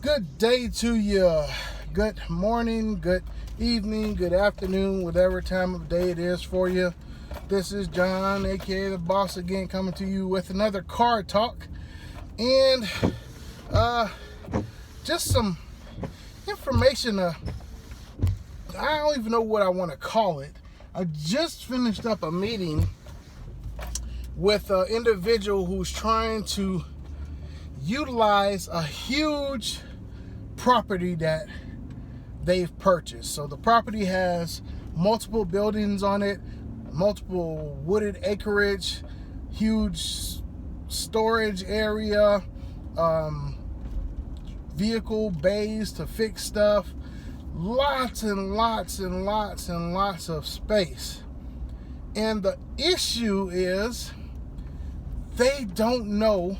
Good day to you. Good morning, good evening, good afternoon, whatever time of day it is for you. This is John, aka the boss, again, coming to you with another car talk. And just some information. I don't even know what I want to call it. I just finished up a meeting with an individual who's trying to utilize a huge property that they've purchased. So the property has multiple buildings on it, multiple wooded acreage, huge storage area, vehicle bays to fix stuff, lots and lots and lots and lots of space. And the issue is they don't know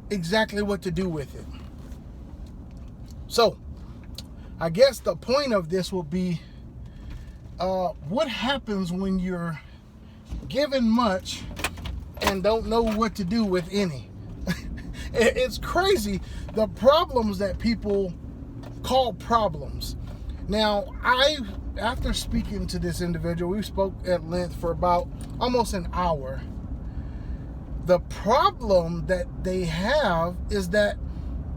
exactly what to do with it. So I guess the point of this will be what happens when you're given much and don't know what to do with any. It's crazy the problems that people call problems. Now, after speaking to this individual, we spoke at length for about almost an hour. The problem that they have is that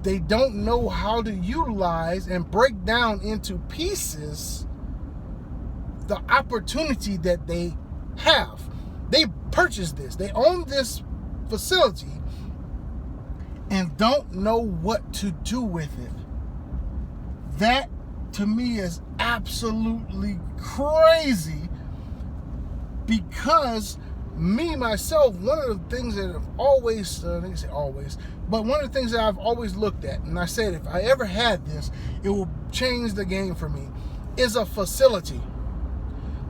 they don't know how to utilize and break down into pieces the opportunity that they have. They purchased this. They own this facility and don't know what to do with it. That, to me, is absolutely crazy, because me, myself, one of the things that I've always, I didn't say always, but one of the things that I've always looked at, and I said if I ever had this, it will change the game for me, is a facility.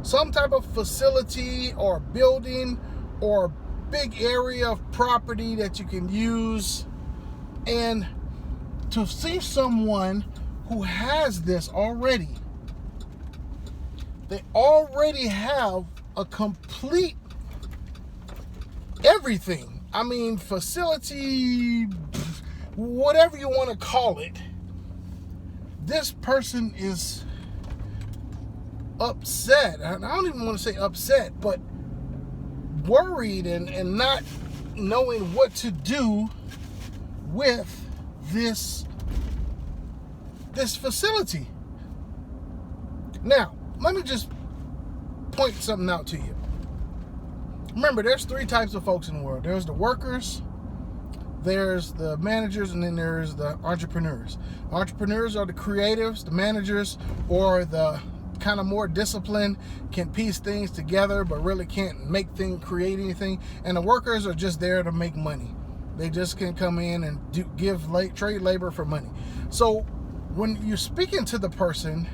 Some type of facility or building or big area of property that you can use. And to see someone who has this already, they already have a complete everything. I mean, facility, whatever you want to call it. This person is upset. I don't even want to say upset, but worried and not knowing what to do with this facility. Now, let me just point something out to you. Remember, there's three types of folks in the world. There's the workers, there's the managers, and then there's the entrepreneurs. Entrepreneurs are the creatives. The managers, or the kind of more disciplined, can piece things together but really can't create anything. And the workers are just there to make money. They just can come in and trade labor for money. So when you're speaking to the person,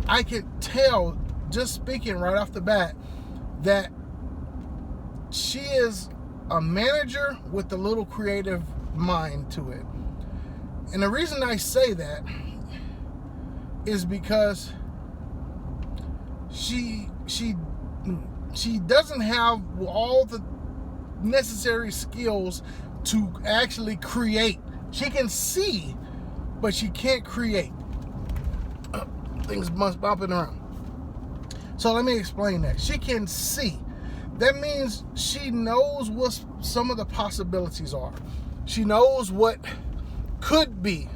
I can tell, just speaking right off the bat, that she is a manager with a little creative mind to it. And the reason I say that is because she doesn't have all the necessary skills to actually create. She can see, but she can't create. Things must bopping around. So let me explain that. She can see. That means she knows what some of the possibilities are. She knows what could be.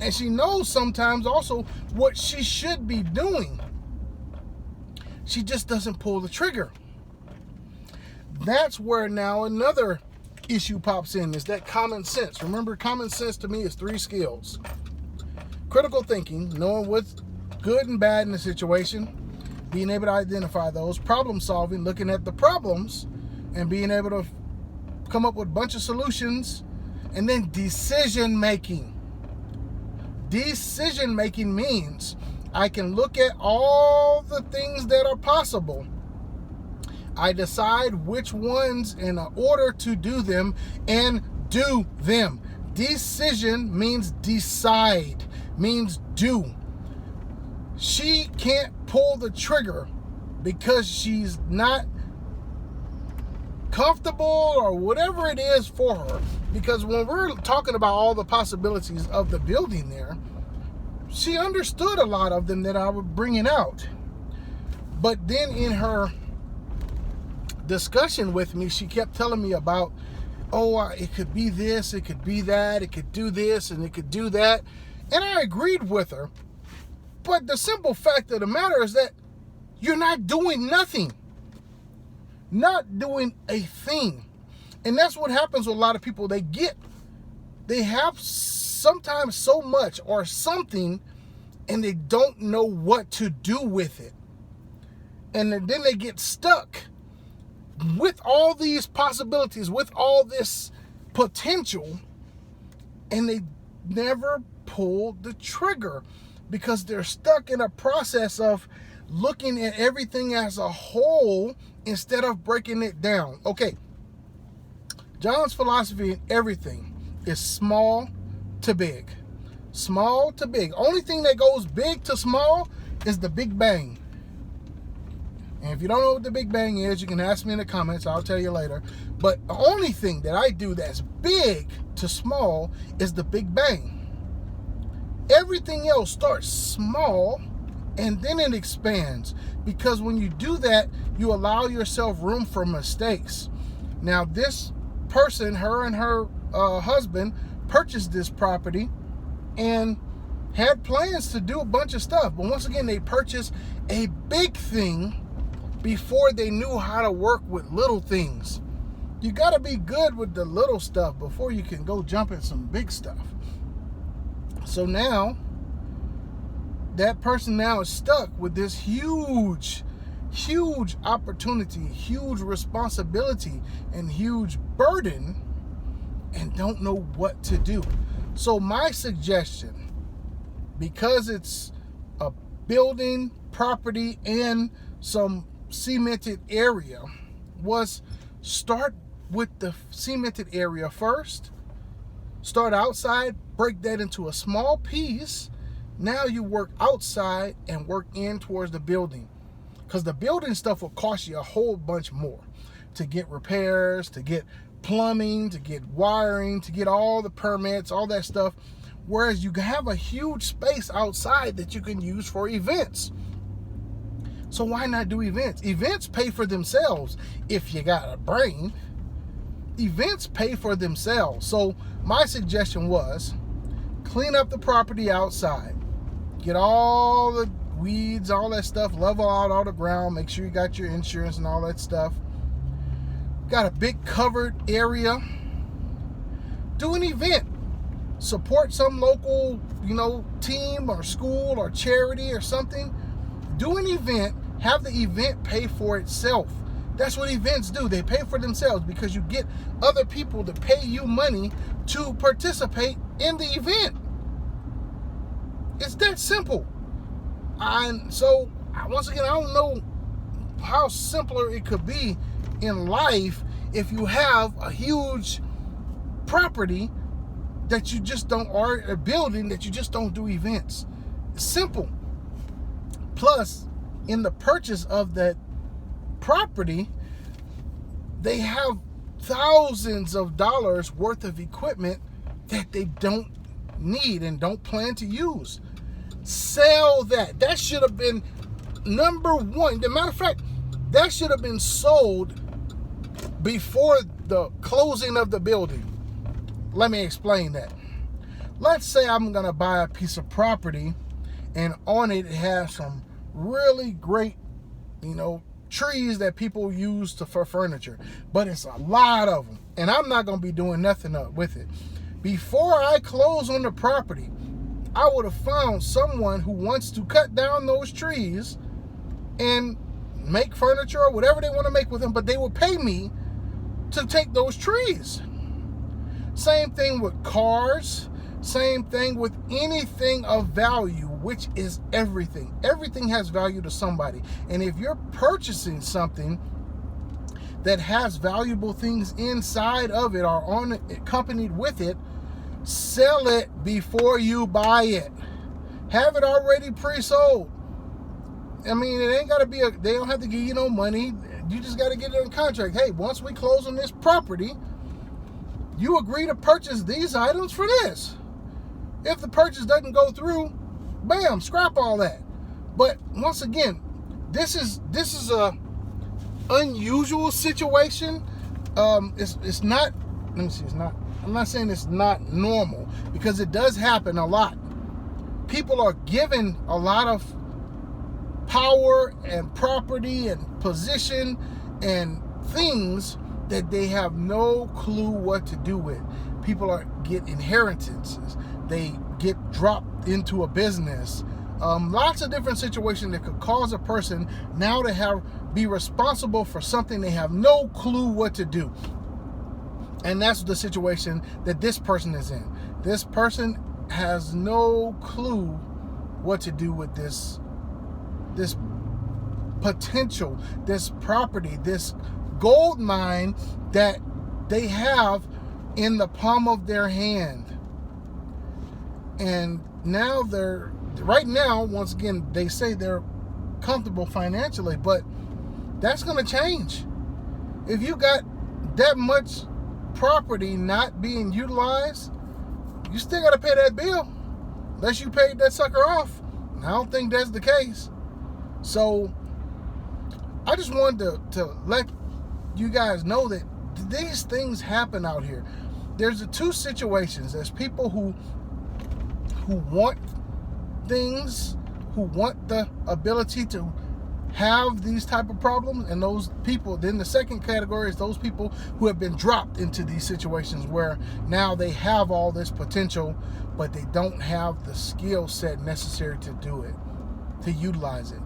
And she knows sometimes also what she should be doing. She just doesn't pull the trigger. That's where now another issue pops in, is that common sense. Remember, common sense to me is three skills. Critical thinking, knowing what's good and bad in the situation, being able to identify those. Problem solving, looking at the problems and being able to come up with a bunch of solutions. And then decision making. Decision making means I can look at all the things that are possible. I decide which ones in order to do them and do them. Decision means decide, means do. She can't pull the trigger because she's not comfortable or whatever it is for her. Because when we're talking about all the possibilities of the building there, she understood a lot of them that I was bringing out. But then in her discussion with me, she kept telling me about, it could be this, it could be that, it could do this, and it could do that. And I agreed with her. But the simple fact of the matter is that you're not doing nothing. Not doing a thing. And that's what happens with a lot of people. They have sometimes so much or something, and they don't know what to do with it. And then they get stuck with all these possibilities, with all this potential, and they never pull the trigger because they're stuck in a process of looking at everything as a whole instead of breaking it down. Okay, John's philosophy in everything is small to big. Small to big. Only thing that goes big to small is the Big Bang. And if you don't know what the Big Bang is, you can ask me in the comments. I'll tell you later. But the only thing that I do that's big to small is the Big Bang. Everything else starts small and then it expands. Because when you do that, you allow yourself room for mistakes. Now, this person, her and her husband, purchased this property and had plans to do a bunch of stuff. But once again, they purchased a big thing before they knew how to work with little things. You got to be good with the little stuff before you can go jump at some big stuff. So now, that person now is stuck with this huge opportunity, huge responsibility, and huge burden, and don't know what to do. So my suggestion, because it's a building, property, and some cemented area, was start with the cemented area first. Start outside, break that into a small piece. Now you work outside and work in towards the building. Because the building stuff will cost you a whole bunch more to get repairs, to get plumbing, to get wiring, to get all the permits, all that stuff. Whereas you have a huge space outside that you can use for events. So why not do events? Events pay for themselves if you got a brain. Events pay for themselves. So my suggestion was clean up the property outside. Get all the weeds, all that stuff, level out all the ground, make sure you got your insurance and all that stuff. Got a big covered area. Do an event. Support some local, team or school or charity or something. Do an event. Have the event pay for itself. That's what events do. They pay for themselves because you get other people to pay you money to participate in the event. It's that simple. And so, once again, I don't know how simpler it could be in life if you have a huge property that you just don't, or a building that you just don't do events. It's simple. Plus, in the purchase of that property, they have thousands of dollars worth of equipment that they don't need and don't plan to use. Sell that. That should have been number one. As a matter of fact, that should have been sold before the closing of the building. Let me explain that. Let's say I'm going to buy a piece of property and on it has some really great, trees that people use for furniture. But it's a lot of them. And I'm not going to be doing nothing with it. Before I close on the property, I would have found someone who wants to cut down those trees and make furniture or whatever they want to make with them, but they will pay me to take those trees. Same thing with cars. Same thing with anything of value, which is everything. Everything has value to somebody. And if you're purchasing something that has valuable things inside of it or accompanied with it, sell it before you buy it. Have it already pre-sold. I mean, it ain't got to be they don't have to give you no money. You just got to get it on contract. Hey, once we close on this property, you agree to purchase these items for this. If the purchase doesn't go through, bam, scrap all that. But once again, this is a unusual situation. It's not. Let me see. It's not. I'm not saying it's not normal, because it does happen a lot. People are given a lot of power and property and position and things that they have no clue what to do with. People get inheritances. They get dropped into a business. Lots of different situations that could cause a person now to be responsible for something they have no clue what to do. And that's the situation that this person is in. This person has no clue what to do with this potential, this property, this gold mine that they have in the palm of their hand. And now right now, once again, they say they're comfortable financially, but that's going to change. If you got that much property not being utilized, you still got to pay that bill, unless you paid that sucker off. I don't think that's the case. So I just wanted to let you guys know that these things happen out here. There's the two situations. There's people who want things, who want the ability to have these type of problems, and those people. Then the second category is those people who have been dropped into these situations where now they have all this potential, but they don't have the skill set necessary to do it, to utilize it.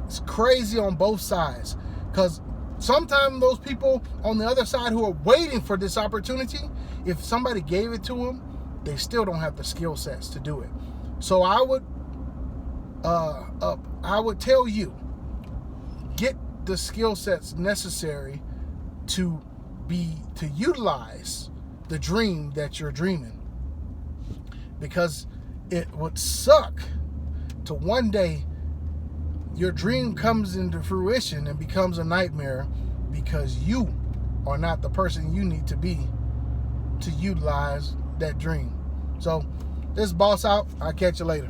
It's crazy on both sides, because sometimes those people on the other side who are waiting for this opportunity, if somebody gave it to them, they still don't have the skill sets to do it. So I would tell you, get the skill sets necessary to utilize the dream that you're dreaming. Because it would suck to one day your dream comes into fruition and becomes a nightmare because you are not the person you need to be to utilize that dream. So this is Boss out. I'll catch you later.